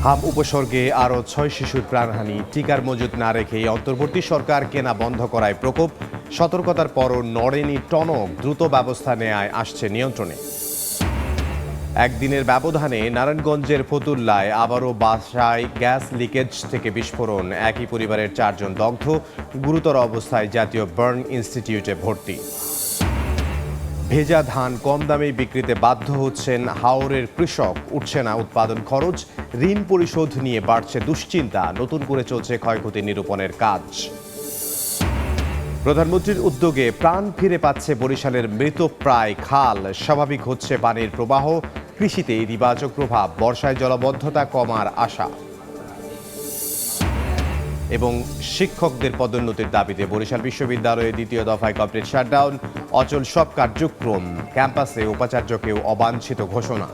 হাম উপসর্গে আরও ৬ শিশুর প্রাণহানি, টিকার মজুত না রেখেই অন্তর্বর্তী সরকার কেনা বন্ধ করায় প্রকোপ, সতর্কতার পরও নড়েনি টনক, দ্রুত ব্যবস্থা নেয়ায় আসছে নিয়ন্ত্রণে। একদিনের ব্যবধানে নারায়ণগঞ্জের ফতুল্লায় আবারও বাসায় গ্যাস লিকেজ থেকে বিস্ফোরণ, একই পরিবারের 4 জন দগ্ধ, গুরুতর অবস্থায় জাতীয় বার্ন ইনস্টিটিউটে ভর্তি। ভেজা ধান কম দামে বিক্রিতে বাধ্য হচ্ছেন হাওরের কৃষক, উঠছে না উৎপাদন খরচ, ঋণ পরিশোধ নিয়ে বাড়ছে দুশ্চিন্তা, নতুন করে চলছে ক্ষয়ক্ষতি নিরূপণের কাজ। প্রধানমন্ত্রীর উদ্যোগে প্রাণ ফিরে পাচ্ছে বরিশালের মৃতপ্রায় খাল, স্বাভাবিক হচ্ছে পানির প্রবাহ, কৃষিতে ইতিবাচক প্রভাব, বর্ষায় জলাবদ্ধতা কমার আশা। এবং শিক্ষকদের পদোন্নতির দাবিতে বরিশাল বিশ্ববিদ্যালয়ে দ্বিতীয় দফায় কমপ্লিট শাটডাউন, অচল সব কার্যক্রম, ক্যাম্পাসে উপাচার্যকেও অবাঞ্ছিত ঘোষণা।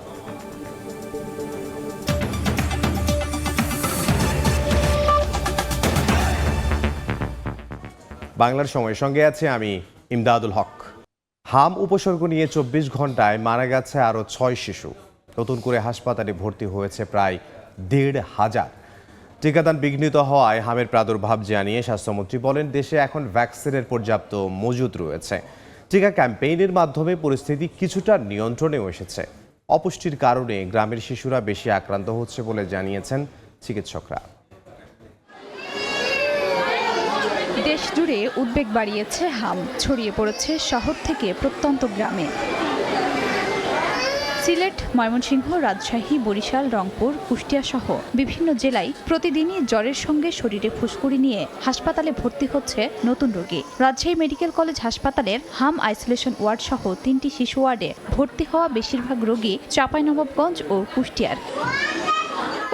বাংলার সময়ের সঙ্গে আছে আমি ইমদাদুল হক। হাম উপসর্গ নিয়ে 24 ঘন্টায় মারা গেছে আরও 6 শিশু। নতুন করে হাসপাতালে ভর্তি হয়েছে প্রায় 1,500। টিকাদান বিঘ্নিত হওয়ায় হামের প্রাদুর্ভাব জানিয়ে স্বাস্থ্যমন্ত্রী বলেন, দেশে এখন ভ্যাকসিনের পর্যাপ্ত মজুদ রয়েছে। টিকা ক্যাম্পেইনের মাধ্যমে পরিস্থিতি কিছুটা নিয়ন্ত্রণেও এসেছে। অপুষ্টির কারণে গ্রামের শিশুরা বেশি আক্রান্ত হচ্ছে বলে জানিয়েছেন চিকিৎসকরা। দেশ জুড়ে উদ্বেগ বাড়িয়েছে হাম, ছড়িয়ে পড়েছে শহর থেকে প্রত্যন্ত গ্রামে। সিলেট, ময়মনসিংহ, রাজশাহী, বরিশাল, রংপুর, কুষ্টিয়া সহ বিভিন্ন জেলায় প্রতিদিনই জ্বরের সঙ্গে শরীরে ফুসকুড়ি নিয়ে হাসপাতালে ভর্তি হচ্ছে নতুন রোগী। রাজশাহী মেডিকেল কলেজ হাসপাতালের হাম আইসোলেশন ওয়ার্ড সহ 3টি শিশু ওয়ার্ডে ভর্তি হওয়া বেশিরভাগ রোগী চাঁপাইনবাবগঞ্জ ও কুষ্টিয়ার।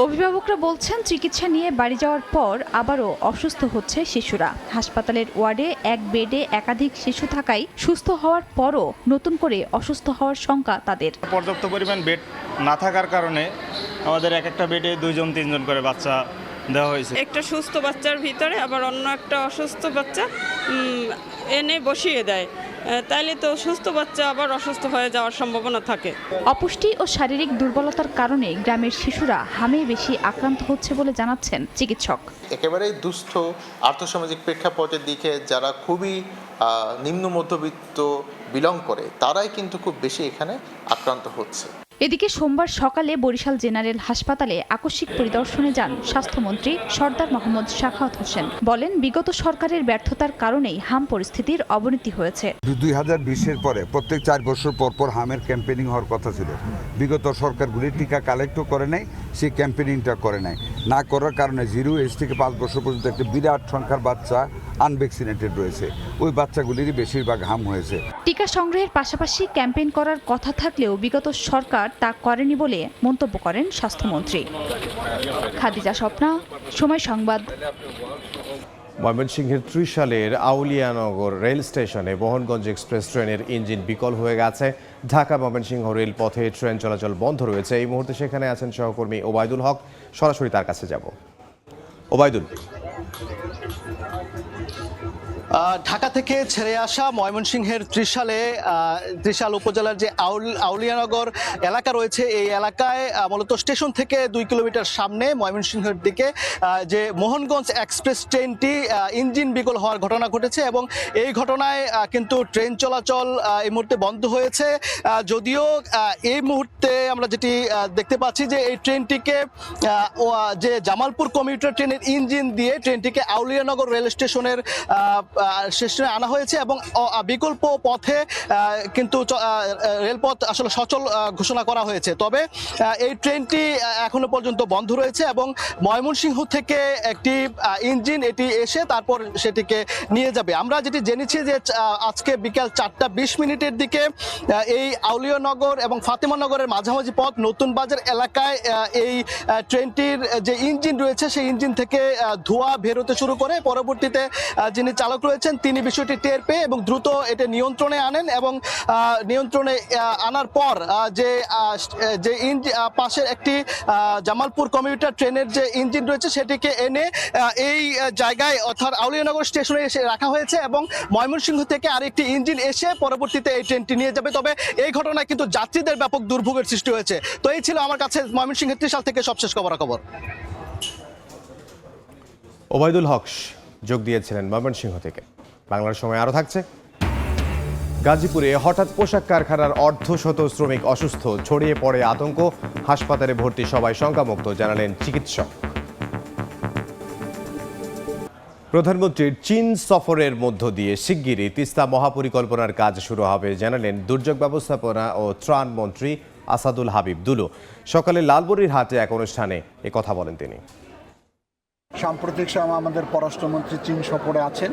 অভিভাবকরা বলছেন, চিকিৎসা নিয়ে বাড়ি যাওয়ার পর আবারও অসুস্থ হচ্ছে শিশুরা। হাসপাতালের ওয়ার্ডে এক বেডে একাধিক শিশু থাকায় সুস্থ হওয়ার পরও নতুন করে অসুস্থ হওয়ার শঙ্কা তাদের। পর্যাপ্ত পরিমাণ বেড না থাকার কারণে আমাদের একটা বেডে 2-3 জন করে বাচ্চা দেওয়া হয়েছে। একটা সুস্থ বাচ্চার ভিতরে আবার অন্য একটা অসুস্থ বাচ্চা এনে বসিয়ে দেয়, তাইলে তো সুস্থ বাচ্চা আবার অসুস্থ হয়ে যাওয়ার সম্ভাবনা থাকে। অপুষ্টি ও শারীরিক দুর্বলতার কারণে গ্রামের শিশুরা হামে বেশি আক্রান্ত হচ্ছে বলে জানাচ্ছেন চিকিৎসক। একেবারেই দুস্থ আর্থসামাজিক প্রেক্ষাপটের দিকে যারা খুবই নিম্ন মধ্যবিত্ত বিলং করে, তারাই কিন্তু খুব বেশি এখানে আক্রান্ত হচ্ছে। এদিকে সোমবার সকালে বরিশাল জেনারেল হাসপাতালে আকস্মিক পরিদর্শনে যান স্বাস্থ্যমন্ত্রী সরদার মোহাম্মদ সাখাওয়াত হোসেন। বলেন, বিগত সরকারের ব্যর্থতার কারণেই হাম পরিস্থিতির অবনতি হয়েছে। 2020-এর পরে প্রত্যেক 4 বছর পর পর হামের ক্যাম্পেইনিং হওয়ার কথা ছিল। বিগত সরকারগুলি টিকা কালেক্টও করে নাই, সেই ক্যাম্পেইনিংটা করে নাই। না করার কারণে 0 এজ থেকে 5 বছর পর্যন্ত একটা বিরাট সংখ্যার বাচ্চা আনভ্যাকসিনেটেড রয়েছে। ওই বাচ্চাগুলিরই বেশিরভাগ হাম হয়েছে। টিকা সংগ্রহের পাশাপাশি ক্যাম্পেইন করার কথা থাকলেও বিগত সরকার তা করেনি বলে মন্তব্য করেন স্বাস্থ্যমন্ত্রী। খাদিজা স্বপ্না, সময় সংবাদ। ময়মনসিংহের ত্রিশালের আউলিয়ানগর রেল স্টেশনে মোহনগঞ্জ এক্সপ্রেস ট্রেনের ইঞ্জিন বিকল হয়ে গেছে। ঢাকা ময়মনসিংহ রেলপথে ট্রেন চলাচল বন্ধ রয়েছে। এই মুহূর্তে সেখানে আছেন সহকর্মী ওবায়দুল হক, সরাসরি তার কাছে যাব। ওবায়দুল, ঢাকা থেকে ছেড়ে আসা ময়মনসিংহের ত্রিশাল উপজেলার যে আউলিয়ানগর এলাকা রয়েছে, এই এলাকায় মূলত স্টেশন থেকে 2 কিলোমিটার সামনে ময়মনসিংহের দিকে যে মোহনগঞ্জ এক্সপ্রেস ট্রেনটি ইঞ্জিন বিকল হওয়ার ঘটনা ঘটেছে এবং এই ঘটনায় কিন্তু ট্রেন চলাচল এই মুহূর্তে বন্ধ হয়েছে। যদিও এই মুহূর্তে আমরা যেটি দেখতে পাচ্ছি যে এই ট্রেনটিকে যে জামালপুর কমিউটার ট্রেনের ইঞ্জিন দিয়ে ট্রেনটিকে আউলিয়ানগর রেল স্টেশনে আনা হয়েছে এবং বিকল্প পথে কিন্তু রেলপথ আসলে সচল ঘোষণা করা হয়েছে। তবে এই ট্রেনটি এখনো পর্যন্ত বন্ধ রয়েছে এবং ময়মনসিংহ থেকে একটি ইঞ্জিন এটি এসে তারপর সেটিকে নিয়ে যাবে। আমরা যেটি জেনেছি যে আজকে বিকাল 4:20 দিকে এই আউলিয়ানগর এবং ফাতেমানগরের মাঝামাঝি পথ নতুন বাজার এলাকায় এই ট্রেনটির যে ইঞ্জিন রয়েছে সেই ইঞ্জিন থেকে ধোঁয়া বেরোতে শুরু করে। পরবর্তীতে যিনি চালক রয়েছেন তিনি বিষয়টি টের পেয়ে এবং দ্রুত এটা নিয়ন্ত্রণে আনেন এবং নিয়ন্ত্রণে আনার পর যে পাশের একটি জামালপুর কমিউটার ট্রেনের যে ইঞ্জিন রয়েছে সেটিকে এনে এই জায়গায় অর্থাৎ আউলিয়ানগর স্টেশনে এসে রাখা হয়েছে এবং ময়মনসিংহ থেকে আরেকটি ইঞ্জিন এসে পরবর্তীতে এই ট্রেনটি নিয়ে যাবে। তবে এই ঘটনায় কিন্তু যাত্রীদের ব্যাপক দুর্ভোগের সৃষ্টি হয়েছে। তো এই ছিল আমার কাছে ময়মনসিংহের ত্রিশাল থেকে সবশেষ খবরাখবর। ওবায়দুল হক যোগ দিয়েছিলেন ময়মনসিংহ থেকে। বাংলার সময় আরও থাকছে। গাজীপুরে হঠাৎ পোশাক কারখানার অর্ধশত শ্রমিক অসুস্থ, ছড়িয়ে পড়ে আতঙ্ক। হাসপাতালে ভর্তি সবাই শঙ্কামুক্ত, জানালেন চিকিৎসক। প্রধানমন্ত্রীর চীন সফরের মধ্য দিয়ে শিগগিরই তিস্তা মহাপরিকল্পনার কাজ শুরু হবে, জানালেন দুর্যোগ ব্যবস্থাপনা ও ত্রাণ মন্ত্রী আসাদুল হাবিব দুলু। সকালে লালবরিরহাটে এক অনুষ্ঠানে কথা বলেন তিনি। সাম্প্রতিক সময় আমাদের পররাষ্ট্রমন্ত্রী চীন সফরে আছেন।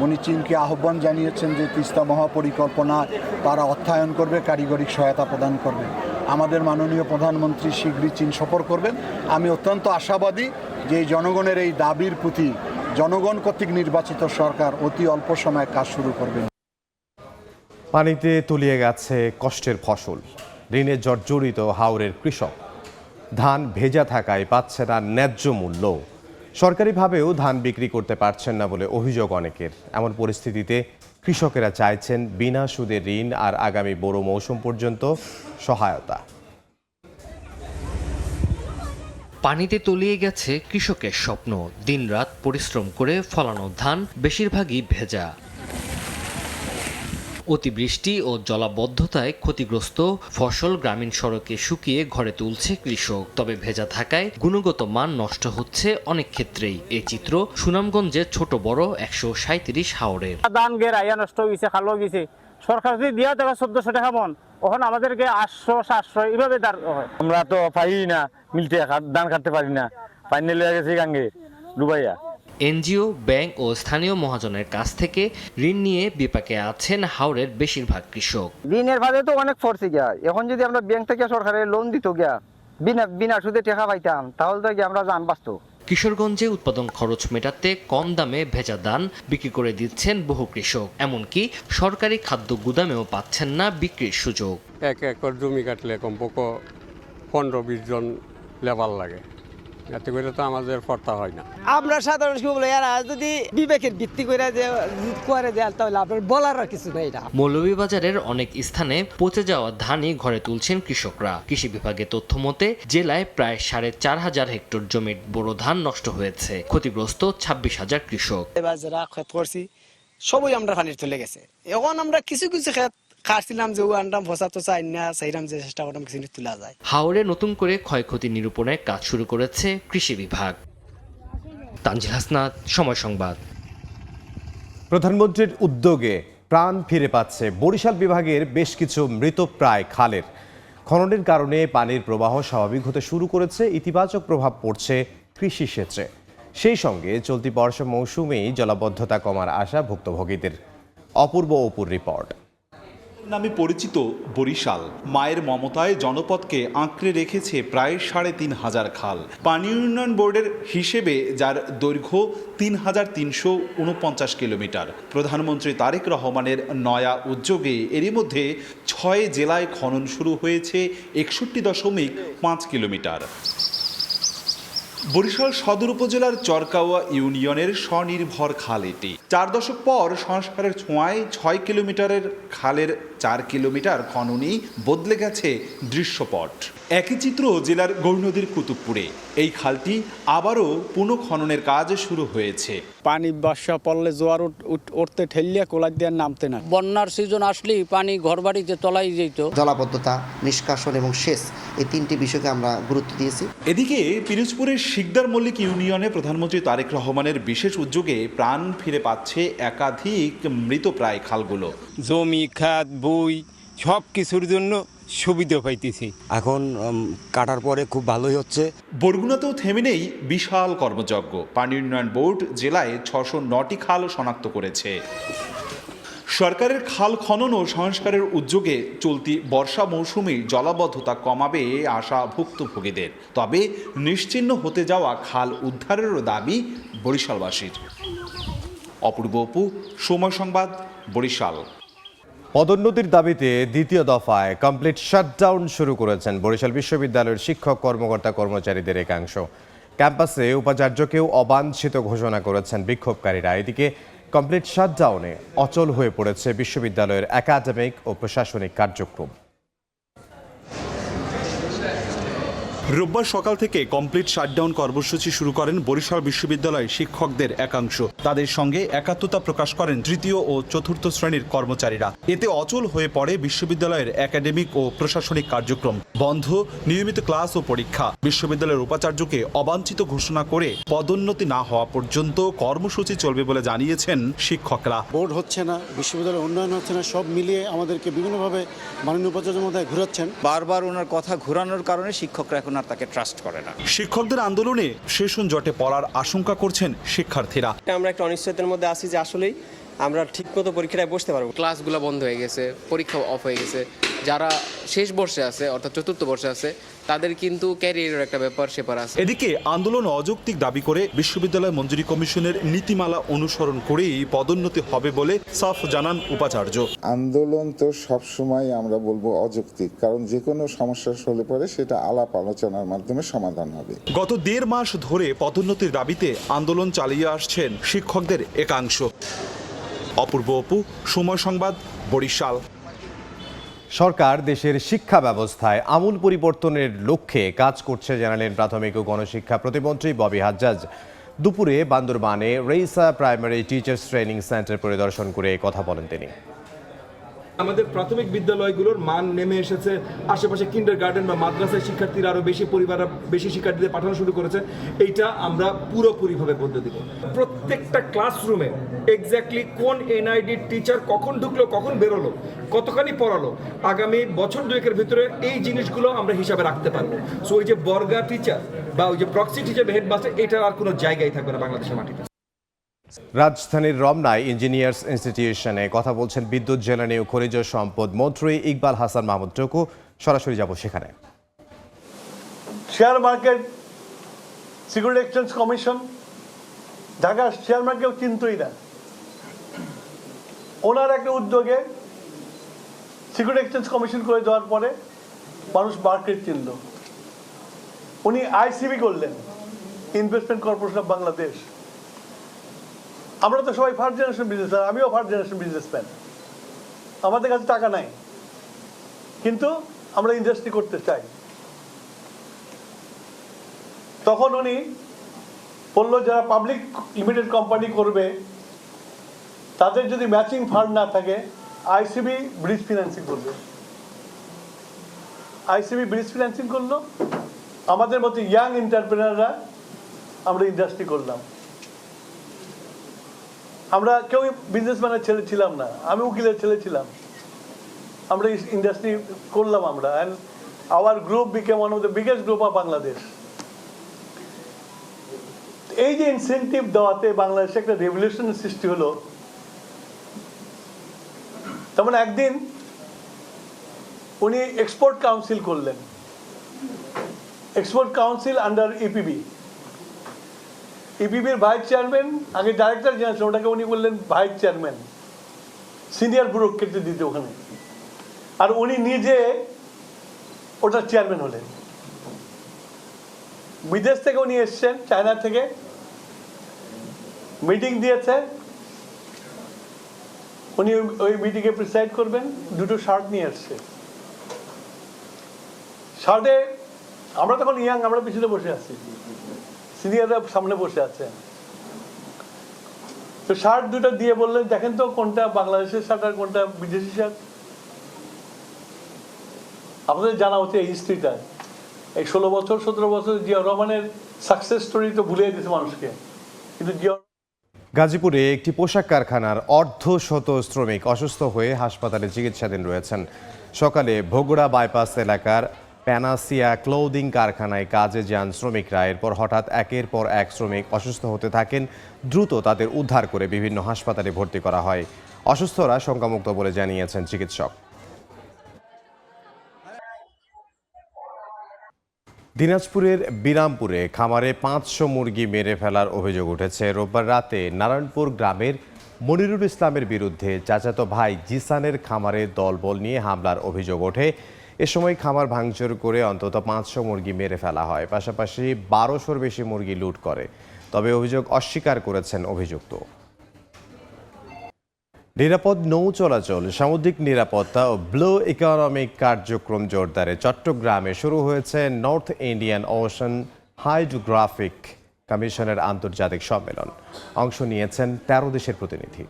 উনি চীনকে আহ্বান জানিয়েছেন যে তিস্তা মহাপরিকল্পনা তারা অর্থায়ন করবে, কারিগরিক সহায়তা প্রদান করবে। আমাদের মাননীয় প্রধানমন্ত্রী শীঘ্রই চীন সফর করবেন। আমি অত্যন্ত আশাবাদী যে জনগণের এই দাবির প্রতি জনগণ কর্তৃক নির্বাচিত সরকার অতি অল্প সময়ে কাজ শুরু করবেন। পানিতে তলিয়ে গেছে কষ্টের ফসল, ঋণে জর্জরিত হাওরের কৃষক। ধান ভেজা থাকায় পাচ্ছে না ন্যায্য মূল্য। সরকারিভাবেও ধান বিক্রি করতে পারছেন না বলে অভিযোগ অনেকের। এমন পরিস্থিতিতে কৃষকেরা চাইছেন বিনা সুদে ঋণ আর আগামী বোরো মৌসুম পর্যন্ত সহায়তা। পানিতে তলিয়ে গেছে কৃষকের স্বপ্ন। দিনরাত পরিশ্রম করে ফলানো ধান বেশিরভাগই ভেজা। অতিবৃষ্টি ও জলাবদ্ধতায় ক্ষতিগ্রস্ত ফসল গ্রামীণ সড়কে শুকিয়ে ঘরে তুলছে কৃষক। তবে ভেজা থাকায় গুণগত মান নষ্ট হচ্ছে অনেক ক্ষেত্রেই। এই চিত্র সুনামগঞ্জের ছোট বড় 137 হাওরের। ধান গেরাইয়া নষ্ট হয়েছে, খালো গেছে। সরকার যদি দিয়া টাকা 1400 টাকা মন, ওখানে আমাদেরকে 800-700 এইভাবে আমরা তো পাই না, মিলতে ধান কাটতে পারি না। পানি লেগে গেছে গাঙ্গে ডুবাইয়া। এনজিও, ব্যাংক ও স্থানীয় মহাজনের কাছ থেকে ঋণ নিয়ে বিপাকে আছেন হাওরের বেশিরভাগ কৃষক। ঋণের ভাবে তো অনেক ফরসে গিয়া। এখন যদি আমরা ব্যাংক থেকে সরকারের লোন দিত গিয়া, বিনা সুদে টাকা পাইতাম, তাহলে তো আমরা জান বাঁচত। কিশোরগঞ্জে উৎপাদন খরচ মেটাতে কম দামে ভেজা ধান বিক্রি করে দিচ্ছেন বহু কৃষক। এমনকি সরকারি খাদ্য গুদামেও পাচ্ছেন না বিক্রির সুযোগ। 1 একর জমি কাটলে কমপক্ষে 15-20 জন লেবার লাগে, এতে করে তো আমাদের ফর্তা হয় না। আমরা সাধারণ এরা যদি বিবেকের ভিত্তি করে দেয় তাহলে আপনার বলার কিছু নেই। মৌলভীবাজারের অনেক স্থানে পচে যাওয়া ধানই ঘরে তুলছেন কৃষকরা। কৃষি বিভাগের তথ্য মতে জেলায় প্রায় 4500 হেক্টর জমির বোরো ধান নষ্ট হয়েছে। ক্ষতিগ্রস্ত 26,000 কৃষক। এবার যারা ক্ষেত করছি সবই আমরা পানির চলে গেছে। এখন আমরা কিছু ক্ষেত কাটছিলাম যে আনলাম ফসা তো চাই না, সেইরাম যে চেষ্টা করলাম কিছু তোলা যায়। হাওরে নতুন করে ক্ষয়ক্ষতি নিরূপণের কাজ শুরু করেছে কৃষি বিভাগ। তানজিল হাসনাত, সময় সংবাদ। প্রধানমন্ত্রীর উদ্যোগে প্রাণ ফিরে পাচ্ছে বরিশাল বিভাগের বেশ কিছু মৃতপ্রায় খালের। খননের কারণে পানির প্রবাহ স্বাভাবিক হতে শুরু করেছে, ইতিবাচক প্রভাব পড়ছে কৃষি ক্ষেত্রে। সেই সঙ্গে চলতি বর্ষা মৌসুমেই জলাবদ্ধতা কমার আশা ভুক্তভোগীদের। অপূর্ব অপুর রিপোর্ট। নামে পরিচিত বরিশাল মায়ের মমতায় জনপদকে আঁকড়ে রেখেছে প্রায় 3500 খাল। পানি উন্নয়ন বোর্ডের হিসেবে যার দৈর্ঘ্য 3349 কিলোমিটার। প্রধানমন্ত্রী তারেক রহমানের নয়া উদ্যোগে এরই মধ্যে 6 জেলায় খনন শুরু হয়েছে 61.5 কিলোমিটার। বরিশাল সদর উপজেলার চরকাওয়া ইউনিয়নের স্বনির্ভর খাল এটি। 4 দশক পর সংস্কারের ছোঁয়ায় 6 কিলোমিটারের খালের 4 কিলোমিটার খননই বদলে গেছে দৃশ্যপট। একই চিত্র জেলার গৌরনদীর কুতুবপুরে। এই খালটি আবারও পুনঃখননের কাজ শুরু হয়েছে। পানি বর্ষা পড়লে জোয়ার উঠতে ঠেলিয়া কোলা দিয়ে নামতে না। বন্যার সিজন আসলেই পানি ঘরবাড়িতে তলাই যেত। জলাবদ্ধতা, নিষ্কাশন এবং সেচ, এই 3টি বিষয়কে আমরা গুরুত্ব দিয়েছি। এদিকে পিরোজপুরের শিকদার মল্লিক ইউনিয়নে প্রধানমন্ত্রী তারেক রহমানের বিশেষ উদ্যোগে প্রাণ ফিরে পাচ্ছে একাধিক মৃতপ্রায় খালগুলো। জমি, খাত, বই সব কিছুর জন্য সুবিধা পাইতেছি। এখন কাটার পরে খুব ভালোই হচ্ছে। বরগুনাতেও থেমে নেই বিশাল কর্মযজ্ঞ। পানি উন্নয়ন বোর্ড জেলায় 609টি খাল শনাক্ত করেছে। সরকারের খাল খনন ও সংস্কারের উদ্যোগে চলতি বর্ষা মৌসুমে জলাবদ্ধতা কমাবে আশা ভুক্তভোগীদের। তবে নিশ্চিহ্ন হতে যাওয়া খাল উদ্ধারেরও দাবি বরিশালবাসীর। অপূর্ব অপু, সময় সংবাদ, বরিশাল। পদোন্নতির দাবিতে দ্বিতীয় দফায় কমপ্লিট শাটডাউন শুরু করেছেন বরিশাল বিশ্ববিদ্যালয়ের শিক্ষক কর্মকর্তা কর্মচারীদের একাংশ। ক্যাম্পাসে উপাচার্যকেও অবাঞ্ছিত ঘোষণা করেছেন বিক্ষোভকারীরা। এদিকে কমপ্লিট শাটডাউনে অচল হয়ে পড়েছে বিশ্ববিদ্যালয়ের একাডেমিক ও প্রশাসনিক কার্যক্রম। রোববার সকাল থেকে কমপ্লিট শাটডাউন কর্মসূচি শুরু করেন বরিশাল বিশ্ববিদ্যালয়ের শিক্ষকদের একাংশ। তাদের সঙ্গে একাত্মতা প্রকাশ করেন তৃতীয় ও চতুর্থ শ্রেণীর কর্মচারীরা। এতে অচল হয়ে পড়ে বিশ্ববিদ্যালয়ের একাডেমিক ও প্রশাসনিক কার্যক্রম। বন্ধ নিয়মিত ক্লাস ও পরীক্ষা। বিশ্ববিদ্যালয়ের উপাচার্যকে অবাঞ্ছিত ঘোষণা করে পদোন্নতি না হওয়া পর্যন্ত কর্মসূচি চলবে বলে জানিয়েছেন শিক্ষকরা। বোর্ড হচ্ছে না, বিশ্ববিদ্যালয়ের উন্নয়ন হচ্ছে না, সব মিলিয়ে আমাদেরকে বিভিন্নভাবে মাননীয় উপাচার্যের মধ্যে ঘুরাচ্ছেন। বারবার ওনার কথা ঘোরানোর কারণে শিক্ষকরা এখন আর তাকে ট্রাস্ট করে না। শিক্ষকদের আন্দোলনে সেশন জটে পড়ার আশঙ্কা করছেন শিক্ষার্থীরা। আমরা একটা অনিশ্চয়তার মধ্যে আছি যে আসলেই আমরা ঠিকমতো পরীক্ষায় বসতে পারবো। ক্লাসগুলো বন্ধ হয়ে গেছে, পরীক্ষা অফ হয়ে গেছে। যারা শেষ বর্ষে আছে অর্থাৎ চতুর্থ বর্ষে আছে তাদের কিন্তু ক্যারিয়ারের একটা ব্যাপার সেপার আছে। এদিকে আন্দোলন অযৌক্তিক দাবি করে বিশ্ববিদ্যালয় মঞ্জুরি কমিশনের নীতিমালা অনুসরণ করেই পদোন্নতি হবে বলে সাফ জানান উপাচার্য। আন্দোলন তো সবসময় আমরা বলবো অযৌক্তিক, কারণ যে কোনো সমস্যা হলে পরে সেটা আলাপ আলোচনার মাধ্যমে সমাধান হবে। গত 1.5 মাস ধরে পদোন্নতির দাবিতে আন্দোলন চালিয়ে আসছেন শিক্ষকদের একাংশ। অপূর্ব অপু, সময় সংবাদ, বরিশাল। সরকার দেশের শিক্ষা ব্যবস্থায় আমূল পরিবর্তনের লক্ষ্যে কাজ করছে জানালেন প্রাথমিক ও গণশিক্ষা প্রতিমন্ত্রী ববি হাজ্জাজ। দুপুরে বান্দরবানে রেইসা প্রাইমারি টিচার্স ট্রেনিং সেন্টার পরিদর্শন করে কথা বলেন তিনি। আমাদের প্রাথমিক বিদ্যালয়গুলোর মান নেমে এসেছে। আশেপাশে কিন্ডারগার্টেন বা মাদ্রাসায় শিক্ষার্থীরা আরও বেশি শিক্ষার্থীদের পাঠানো শুরু করেছে। এইটা আমরা পুরোপুরিভাবে বদলে দিব। প্রত্যেকটা ক্লাসরুমে এক্স্যাক্টলি কোন এনআইডি টিচার কখন ঢুকলো, কখন বেরোলো, কতখানি পড়ালো, আগামী বছর দুয়েকের ভিতরে এই জিনিসগুলো আমরা হিসাবে রাখতে পারবো। সো ওই যে বর্গা টিচার বা ওই যে প্রক্সি টিচার বা হেডমাস্টার, এটার আর কোনো জায়গায় থাকবে না বাংলাদেশের মাটিতে। রাজধানীর রমনায় ইঞ্জিনিয়ার্স ইনস্টিটিউশনে কথা বলছেন বিদ্যুৎ, জ্বালানি ও খনিজ সম্পদ মন্ত্রী ইকবাল হাসান মাহমুদ টুকু। সরাসরি যাব সেখানে। Share market, security exchange commission, Dhaka share market চিনতই না। ওনার একটা উদ্যোগে সিকিউরিটি এক্সচেঞ্জ কমিশন করে দেওয়ার পরে মানুষ মার্কেট চিনল। উনি আইসিবি করলেন, ইনভেস্টমেন্ট কর্পোরেশন অফ বাংলাদেশ। আমরা তো সবাই ফার্স্ট জেনারেশন বিজনেসম্যান, আমিও ফার্স্ট জেনারেশন বিজনেসম্যান। আমাদের কাছে টাকা নাই, কিন্তু আমরা ইন্ডাস্ট্রি করতে চাই। তখন উনি বলল যারা পাবলিক লিমিটেড কোম্পানি করবে তাদের যদি ম্যাচিং ফান্ড না থাকে আইসিবি ব্রিজ ফিন্যান্সিং করবে। আইসিবি ব্রিজ ফিন্যান্সিং করলো, আমাদের মতো ইয়াং এন্টারপ্রেনাররা আমরা ইন্ডাস্ট্রি করলাম। আমরা কেউ বিজনেসম্যানের ছেলে ছিলাম না, আমি উকিলের ছেলে ছিলাম। আমরা ইন্ডাস্ট্রি করলাম আমরা, and our group became one of the biggest group of Bangladesh. এই যে ইনসেন্টিভ দেওয়াতে বাংলাদেশে একটা রেভলিউশনের সৃষ্টি হলো। তেমন একদিন উনি এক্সপোর্ট কাউন্সিল করলেন, এক্সপোর্ট কাউন্সিল আন্ডার ইপিবি। ইপিবির ভাইস চেয়ারম্যান, আগে ডাইরেক্টর জেনারেল, ওটাকে উনি বললেন ভাইস চেয়ারম্যান, সিনিয়র ব্যুরোক্রেটদের দিতে ওখানে। আর উনি নিজে ওটার চেয়ারম্যান হলেন। বিদেশ থেকে উনি এসছেন, চায়না থেকে, মিটিং দিয়েছে। উনি ওই মিটিংয়ে প্রিসাইড করবেন। দুটো শার্ট নিয়ে এসছে। শার্টে আমরা তখন ইয়াং, আমরা পিছনে বসে আছি, সিনিয়ররা সামনে বসে আছে। তো শার্ট দুটো দিয়ে বললেন দেখেন তো কোনটা বাংলাদেশের শার্ট আর কোনটা বিদেশি শার্ট। আপনাদের জানা হচ্ছে এই হিস্ট্রিটা। এই 16 বছর 17 বছর জিয়া রহমানের সাকসেস স্টোরি তো ভুলে দিয়েছে মানুষকে, কিন্তু গাজীপুরে একটি পোশাক কারখানার অর্ধশত শ্রমিক অসুস্থ হয়ে হাসপাতালে চিকিৎসাধীন রয়েছেন। সকালে ভোগড়া বাইপাস এলাকার প্যানাসিয়া ক্লোদিং কারখানায় কাজে যান শ্রমিকরা। এরপর হঠাৎ একের পর এক শ্রমিক অসুস্থ হতে থাকেন। দ্রুত তাদের উদ্ধার করে বিভিন্ন হাসপাতালে ভর্তি করা হয়। অসুস্থরা শঙ্কামুক্ত বলে জানিয়েছেন চিকিৎসক। দিনাজপুরের বিরামপুরে খামারে 500 মুরগি মেরে ফেলার অভিযোগ উঠেছে। রোববার রাতে নারায়ণপুর গ্রামের মনিরুল ইসলামের বিরুদ্ধে চাচাতো ভাই জিসানের খামারে দলবল নিয়ে হামলার অভিযোগ ওঠে। এ সময় খামার ভাঙচুর করে অন্তত 500 মুরগি মেরে ফেলা হয়, পাশাপাশি 1200-র বেশি মুরগি লুট করে। তবে অভিযোগ অস্বীকার করেছেন অভিযুক্ত। নিরাপদ নৌ চলাচল, সামুদ্রিক নিরাপত্তা ও ব্লু ইকোনমিক কার্যক্রম জোরদারে চট্টগ্রামে শুরু হয়েছে নর্থ ইন্ডিয়ান ওশান হাইড্রোগ্রাফিক কমিশনের আন্তর্জাতিক সম্মেলন। অংশ নিয়েছেন 13 দেশের প্রতিনিধি।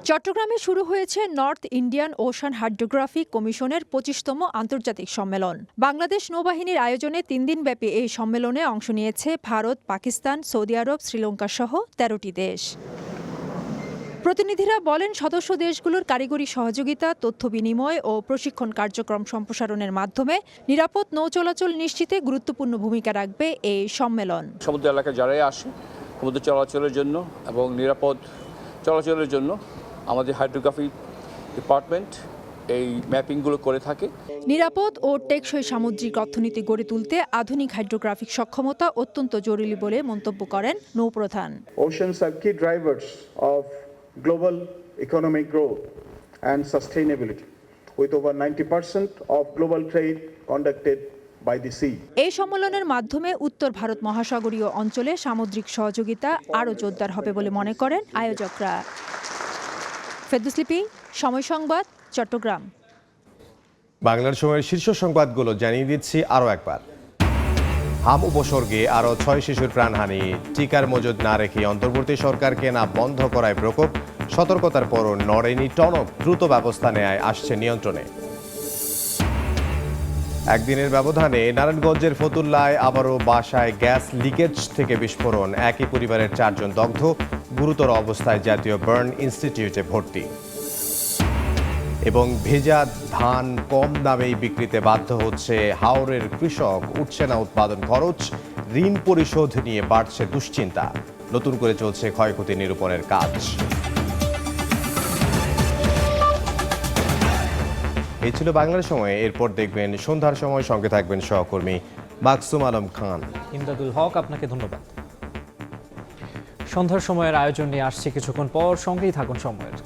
চট্টগ্রামে শুরু হয়েছে নর্থ ইন্ডিয়ান ওশান হাইড্রোগ্রাফিক কমিশনের 25তম আন্তর্জাতিক সম্মেলন। বাংলাদেশ নৌবাহিনীর আয়োজনে 3 দিনব্যাপী এই সম্মেলনে অংশ নিয়েছে ভারত, পাকিস্তান, সৌদি আরব, শ্রীলঙ্কা সহ 13টি দেশ। প্রতিনিধিরা বলেন, সদস্য দেশগুলোর কারিগরি সহযোগিতা, তথ্য বিনিময় ও প্রশিক্ষণ কার্যক্রম সম্প্রসারণের মাধ্যমে নিরাপদ নৌ চলাচল নিশ্চিতে গুরুত্বপূর্ণ ভূমিকা রাখবে এই সম্মেলন। সমুদ্র এলাকায় যারাই আসে সমুদ্র চলাচলের জন্য এবং নিরাপদ চলাচলের জন্য আমাদের হাইড্রোগ্রাফি ডিপার্টমেন্ট এই ম্যাপিংগুলো করে থাকে। নিরাপদ ও টেকসই সামুদ্রিক অর্থনীতি গড়ে তুলতে আধুনিক হাইড্রোগ্রাফিক সক্ষমতা অত্যন্ত জরুরি বলে মন্তব্য করেন নৌপ্রধান। Oceans are key drivers of global economic growth and sustainability, with over 90% of global trade conducted by the sea. এই সম্মেলনের মাধ্যমে উত্তর ভারত মহাসাগরীয় অঞ্চলে সামুদ্রিক সহযোগিতা আরও জোরদার হবে বলে মনে করেন আয়োজকরা। ফেরদৌসলিপি, সময় সংবাদ, চট্টগ্রাম। বাংলার সময়ের শীর্ষ সংবাদগুলো জানিয়ে দিচ্ছি আরও একবার। হাম উপসর্গে আরও 6 শিশুর প্রাণহানি, টিকার মজুদ না রেখে অন্তর্বর্তী সরকারকে না বন্ধ করায় প্রকোপ, সতর্কতার পরও নড়েনি টনক, দ্রুত ব্যবস্থা নেয় আসছে নিয়ন্ত্রণে। একদিনের ব্যবধানে নারায়ণগঞ্জের ফতুল্লায় আবারও বাসায় গ্যাস লিকেজ থেকে বিস্ফোরণ, একই পরিবারের 4 জন দগ্ধ, গুরুতর অবস্থায় জাতীয় বার্ন ইনস্টিটিউটে ভর্তি। এবং ভেজা ধান কম দামেই বিক্রিতে বাধ্য হচ্ছে হাওরের কৃষক, উঠছে না উৎপাদন খরচ, ঋণ পরিশোধ নিয়ে বাড়ছে দুশ্চিন্তা, নতুন করে চলছে ক্ষয়ক্ষতি নিরূপণের কাজ। এই ছিল বাংলার সময়। এরপর দেখবেন সন্ধ্যার সময়, সঙ্গে থাকবেন সহকর্মী মাকসুম আলম খান। ইমদাদুল হক, আপনাকে ধন্যবাদ। সন্ধ্যার সময়ের আয়োজন নিয়ে আসছে কিছুক্ষণ পর, সঙ্গেই থাকুন সময়ের।